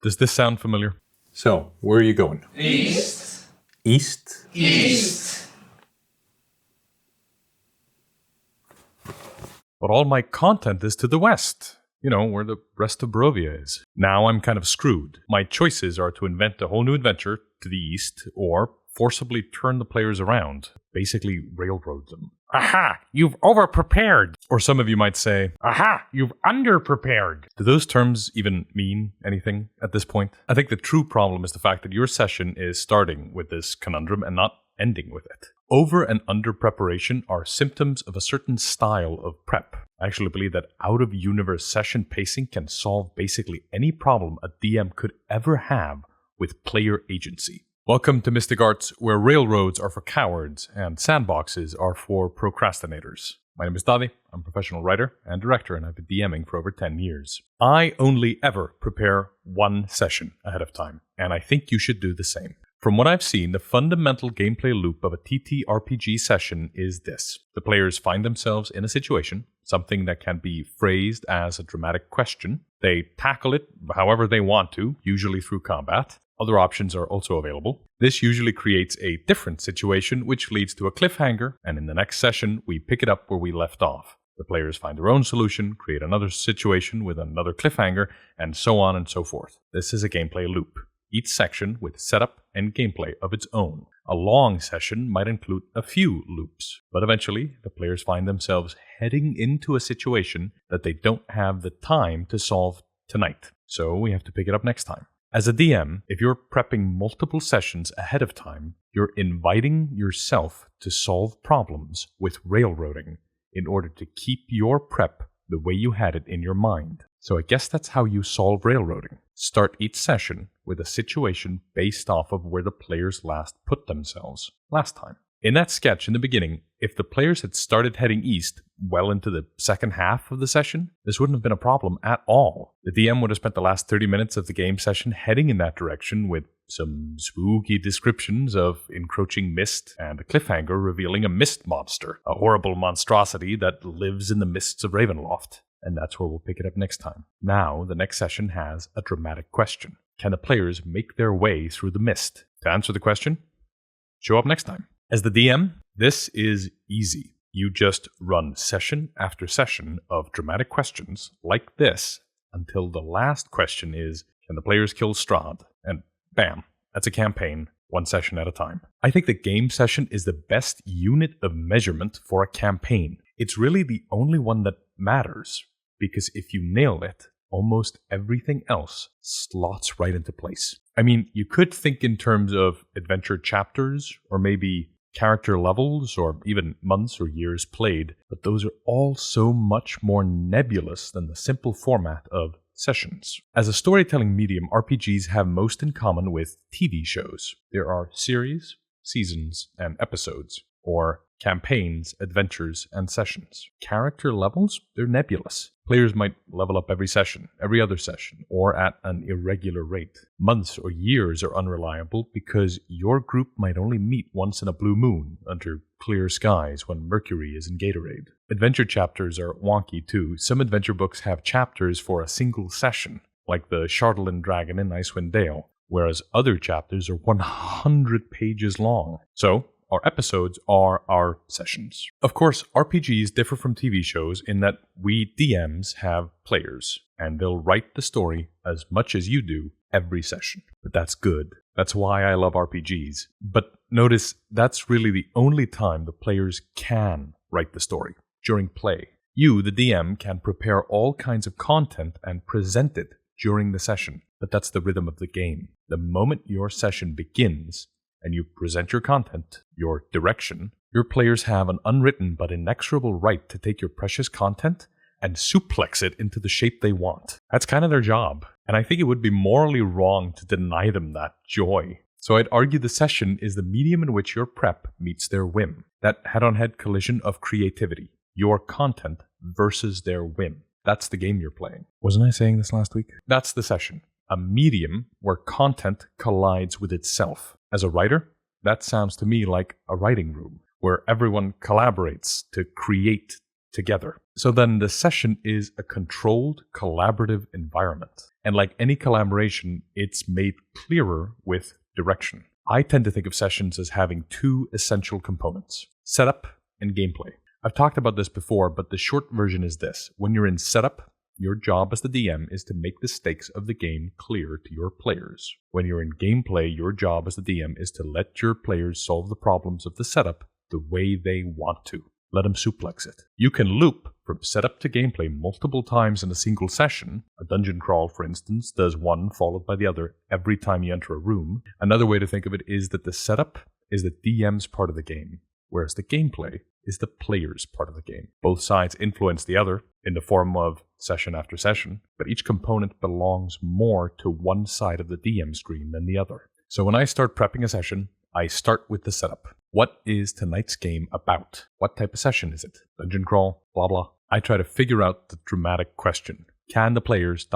Does this sound familiar? So, where are you going? East. East? East. But all my content is to the west. You know, where the rest of Barovia is. Now I'm kind of screwed. My choices are to invent a whole new adventure to the east, or forcibly turn the players around, basically railroad them. Aha! You've overprepared! Or some of you might say, aha! You've underprepared! Do those terms even mean anything at this point? I think the true problem is the fact that your session is starting with this conundrum and not ending with it. Over and under preparation are symptoms of a certain style of prep. I actually believe that out-of-universe session pacing can solve basically any problem a DM could ever have with player agency. Welcome to Mystic Arts, where railroads are for cowards and sandboxes are for procrastinators. My name is Daði, I'm a professional writer and director, and I've been DMing for over 10 years. I only ever prepare one session ahead of time, and I think you should do the same. From what I've seen, the fundamental gameplay loop of a TTRPG session is this. The players find themselves in a situation, something that can be phrased as a dramatic question. They tackle it however they want to, usually through combat. Other options are also available. This usually creates a different situation, which leads to a cliffhanger, and in the next session, we pick it up where we left off. The players find their own solution, create another situation with another cliffhanger, and so on and so forth. This is a gameplay loop. Each section with setup and gameplay of its own. A long session might include a few loops, but eventually the players find themselves heading into a situation that they don't have the time to solve tonight. So we have to pick it up next time. As a DM, if you're prepping multiple sessions ahead of time, you're inviting yourself to solve problems with railroading in order to keep your prep the way you had it in your mind. So I guess that's how you solve railroading. Start each session with a situation based off of where the players last put themselves last time. In that sketch in the beginning, if the players had started heading east well into the second half of the session, this wouldn't have been a problem at all. The DM would have spent the last 30 minutes of the game session heading in that direction with some spooky descriptions of encroaching mist and a cliffhanger revealing a mist monster, a horrible monstrosity that lives in the mists of Ravenloft. And that's where we'll pick it up next time. Now, the next session has a dramatic question. Can the players make their way through the mist? To answer the question, show up next time. As the DM, this is easy. You just run session after session of dramatic questions like this until the last question is, can the players kill Strahd? And bam, that's a campaign, one session at a time. I think the game session is the best unit of measurement for a campaign. It's really the only one that matters. Because if you nail it, almost everything else slots right into place. I mean, you could think in terms of adventure chapters, or maybe character levels, or even months or years played, but those are all so much more nebulous than the simple format of sessions. As a storytelling medium, RPGs have most in common with TV shows. There are series, seasons, and episodes, or campaigns, adventures, and sessions. Character levels, they're nebulous. Players might level up every session, every other session, or at an irregular rate. Months or years are unreliable because your group might only meet once in a blue moon under clear skies when Mercury is in Gatorade. Adventure chapters are wonky too. Some adventure books have chapters for a single session, like the Chardalyn Dragon in Icewind Dale, whereas other chapters are 100 pages long. So, our episodes are our sessions. Of course, RPGs differ from TV shows in that we DMs have players, and they'll write the story as much as you do every session. But that's good. That's why I love RPGs. But notice, that's really the only time the players can write the story, during play. You, the DM, can prepare all kinds of content and present it during the session. But that's the rhythm of the game. The moment your session begins, and you present your content, your direction, your players have an unwritten but inexorable right to take your precious content and suplex it into the shape they want. That's kind of their job, and I think it would be morally wrong to deny them that joy. So I'd argue the session is the medium in which your prep meets their whim, that head-on-head collision of creativity, your content versus their whim. That's the game you're playing. Wasn't I saying this last week? That's the session. A medium where content collides with itself. As a writer, that sounds to me like a writing room, where everyone collaborates to create together. So then the session is a controlled, collaborative environment. And like any collaboration, it's made clearer with direction. I tend to think of sessions as having two essential components: setup and gameplay. I've talked about this before, but the short version is this. When you're in setup, your job as the DM is to make the stakes of the game clear to your players. When you're in gameplay, your job as the DM is to let your players solve the problems of the setup the way they want to. Let them suplex it. You can loop from setup to gameplay multiple times in a single session. A dungeon crawl, for instance, does one followed by the other every time you enter a room. Another way to think of it is that the setup is the DM's part of the game, whereas the gameplay is the player's part of the game. Both sides influence the other in the form of session after session, but each component belongs more to one side of the DM screen than the other. So when I start prepping a session, I start with the setup. What is tonight's game about? What type of session is it? Dungeon crawl, blah blah. I try to figure out the dramatic question. Can the players ...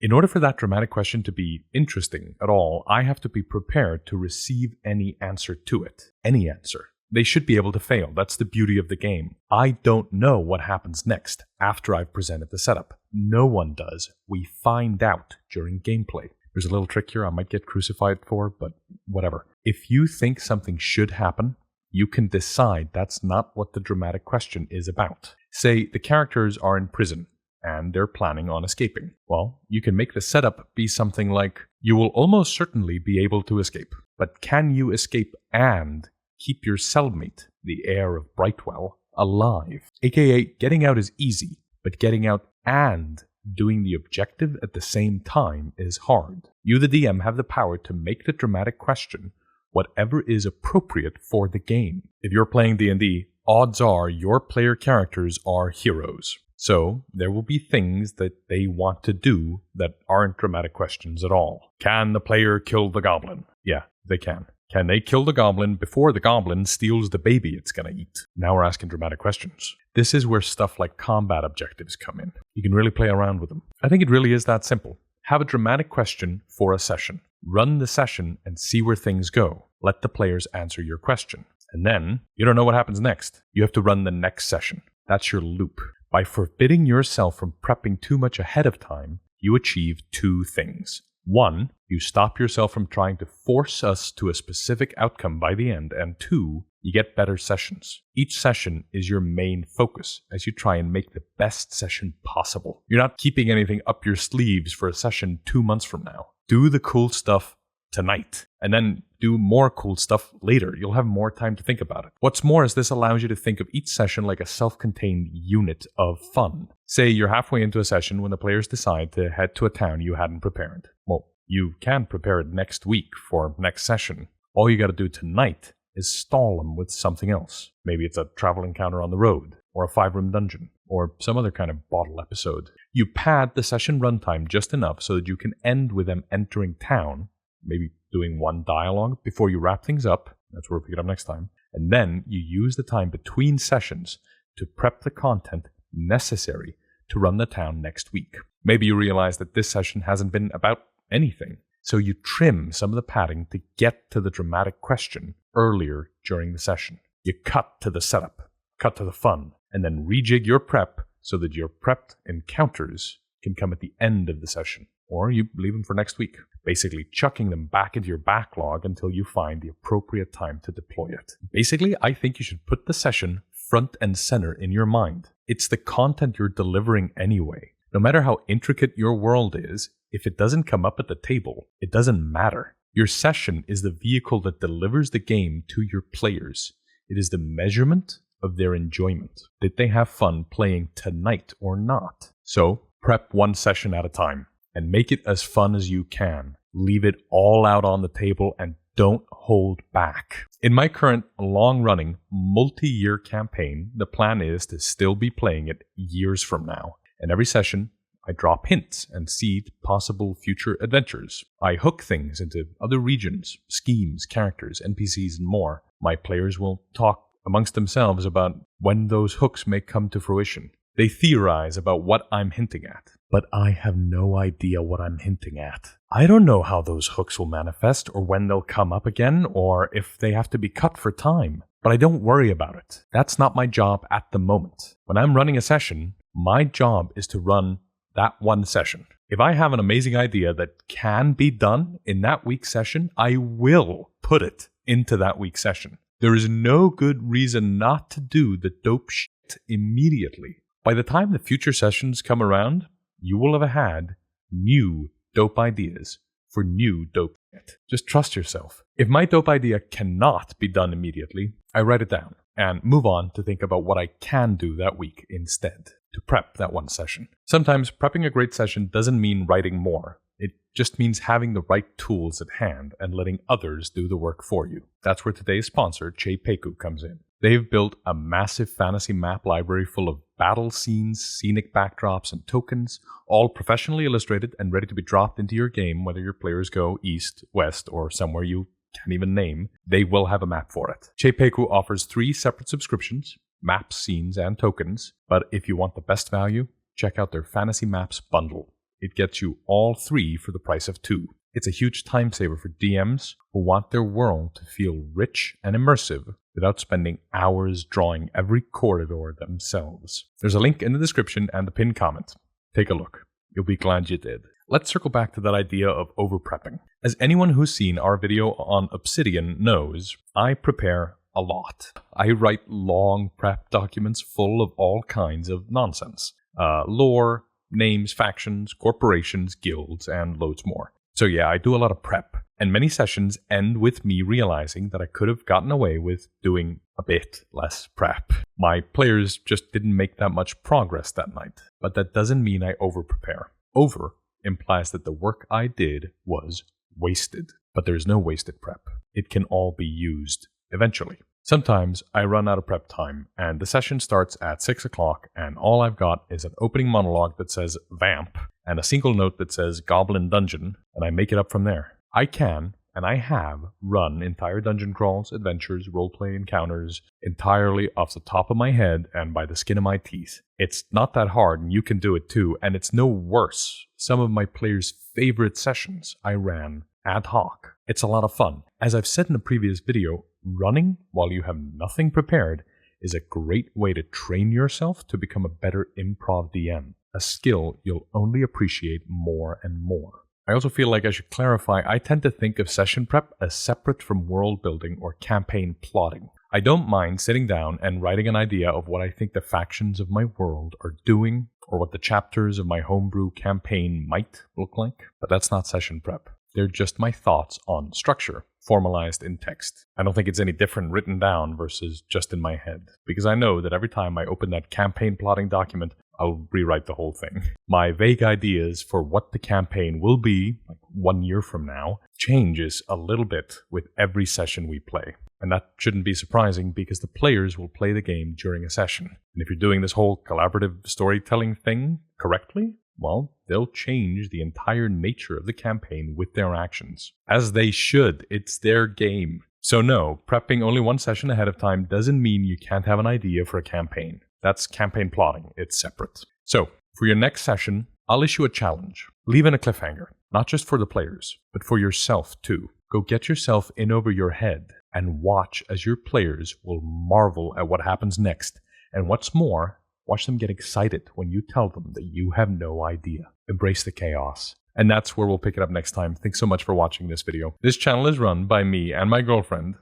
In order for that dramatic question to be interesting at all, I have to be prepared to receive any answer to it. Any answer. They should be able to fail. That's the beauty of the game. I don't know what happens next after I've presented the setup. No one does. We find out during gameplay. There's a little trick here I might get crucified for, but whatever. If you think something should happen, you can decide that's not what the dramatic question is about. Say the characters are in prison and they're planning on escaping. Well, you can make the setup be something like, you will almost certainly be able to escape, but can you escape and keep your cellmate, the heir of Brightwell, alive? AKA, getting out is easy, but getting out and doing the objective at the same time is hard. You, the DM, have the power to make the dramatic question whatever is appropriate for the game. If you're playing D&D, odds are your player characters are heroes. So there will be things that they want to do that aren't dramatic questions at all. Can the player kill the goblin? Yeah, they can. Can they kill the goblin before the goblin steals the baby it's going to eat? Now we're asking dramatic questions. This is where stuff like combat objectives come in. You can really play around with them. I think it really is that simple. Have a dramatic question for a session. Run the session and see where things go. Let the players answer your question. And then, you don't know what happens next. You have to run the next session. That's your loop. By forbidding yourself from prepping too much ahead of time, you achieve two things. One, you stop yourself from trying to force us to a specific outcome by the end. And two, you get better sessions. Each session is your main focus as you try and make the best session possible. You're not keeping anything up your sleeves for a session 2 months from now. Do the cool stuff tonight, and then do more cool stuff later. You'll have more time to think about it. What's more is this allows you to think of each session like a self-contained unit of fun. Say you're halfway into a session when the players decide to head to a town you hadn't prepared. Well, you can prepare it next week for next session. All you got to do tonight is stall them with something else. Maybe it's a travel encounter on the road, or a 5-room dungeon, or some other kind of bottle episode. You pad the session runtime just enough so that you can end with them entering town, maybe doing one dialogue before you wrap things up. That's where we'll pick it up next time. And then you use the time between sessions to prep the content necessary to run the town next week. Maybe you realize that this session hasn't been about anything, so you trim some of the padding to get to the dramatic question earlier during the session. You cut to the setup, cut to the fun, and then rejig your prep so that your prepped encounters can come at the end of the session. Or you leave them for next week, basically chucking them back into your backlog until you find the appropriate time to deploy it. Basically, I think you should put the session front and center in your mind. It's the content you're delivering anyway. No matter how intricate your world is, if it doesn't come up at the table, it doesn't matter. Your session is the vehicle that delivers the game to your players. It is the measurement of their enjoyment. Did they have fun playing tonight or not? So, prep one session at a time and make it as fun as you can. Leave it all out on the table and don't hold back. In my current long-running, multi-year campaign, the plan is to still be playing it years from now. And every session, I drop hints and seed possible future adventures. I hook things into other regions, schemes, characters, NPCs, and more. My players will talk amongst themselves about when those hooks may come to fruition. They theorize about what I'm hinting at, but I have no idea what I'm hinting at. I don't know how those hooks will manifest or when they'll come up again or if they have to be cut for time. but I don't worry about it. That's not my job at the moment. When I'm running a session, my job is to run that one session. If I have an amazing idea that can be done in that week's session, I will put it into that week's session. There is no good reason not to do the dope shit immediately. By the time the future sessions come around, you will have had new dope ideas for new dope shit. Just trust yourself. If my dope idea cannot be done immediately, I write it down and move on to think about what I can do that week instead to prep that one session. Sometimes prepping a great session doesn't mean writing more. It just means having the right tools at hand and letting others do the work for you. That's where today's sponsor, Czepeku, comes in. They've built a massive fantasy map library full of battle scenes, scenic backdrops, and tokens, all professionally illustrated and ready to be dropped into your game, whether your players go east, west, or somewhere you can't even name. They will have a map for it. Czepeku offers 3 separate subscriptions, maps, scenes, and tokens, but if you want the best value, check out their Fantasy Maps bundle. It gets you all 3 for the price of 2. It's a huge time saver for DMs who want their world to feel rich and immersive without spending hours drawing every corridor themselves. There's a link in the description and the pinned comment. Take a look. You'll be glad you did. Let's circle back to that idea of over-prepping. As anyone who's seen our video on Obsidian knows, I prepare a lot. I write long prep documents full of all kinds of nonsense. Lore, names, factions, corporations, guilds, and loads more. So yeah, I do a lot of prep, and many sessions end with me realizing that I could have gotten away with doing a bit less prep. My players just didn't make that much progress that night, but that doesn't mean I over-prepare. Over implies that the work I did was wasted, but there's no wasted prep. It can all be used eventually. Sometimes I run out of prep time, and the session starts at 6 o'clock, and all I've got is an opening monologue that says VAMP, and a single note that says Goblin Dungeon, and I make it up from there. I can, and I have, run entire dungeon crawls, adventures, roleplay encounters entirely off the top of my head and by the skin of my teeth. It's not that hard, and you can do it too, and it's no worse. Some of my players' favorite sessions I ran ad hoc. It's a lot of fun. As I've said in a previous video, running while you have nothing prepared is a great way to train yourself to become a better improv DM, a skill you'll only appreciate more and more. I also feel like I should clarify, I tend to think of session prep as separate from world building or campaign plotting. I don't mind sitting down and writing an idea of what I think the factions of my world are doing or what the chapters of my homebrew campaign might look like, but that's not session prep. They're just my thoughts on structure, formalized in text. I don't think it's any different written down versus just in my head, because I know that every time I open that campaign plotting document, I'll rewrite the whole thing. My vague ideas for what the campaign will be, like 1 year from now, changes a little bit with every session we play. And that shouldn't be surprising because the players will play the game during a session. And if you're doing this whole collaborative storytelling thing correctly, well, they'll change the entire nature of the campaign with their actions. As they should. It's their game. So no, prepping only one session ahead of time doesn't mean you can't have an idea for a campaign. That's campaign plotting. It's separate. So, for your next session, I'll issue a challenge. Leave in a cliffhanger. Not just for the players, but for yourself too. Go get yourself in over your head and watch as your players will marvel at what happens next. And what's more, watch them get excited when you tell them that you have no idea. Embrace the chaos. And that's where we'll pick it up next time. Thanks so much for watching this video. This channel is run by me and my girlfriend.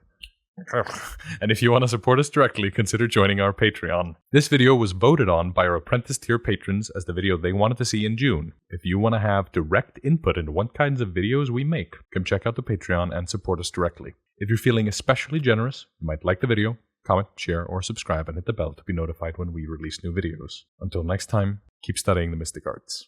And if you want to support us directly, consider joining our Patreon. This video was voted on by our apprentice tier patrons as the video they wanted to see in June. If you want to have direct input into what kinds of videos we make, come check out the Patreon and support us directly. If you're feeling especially generous, you might like the video, comment, share, or subscribe and hit the bell to be notified when we release new videos. Until next time, keep studying the mystic arts.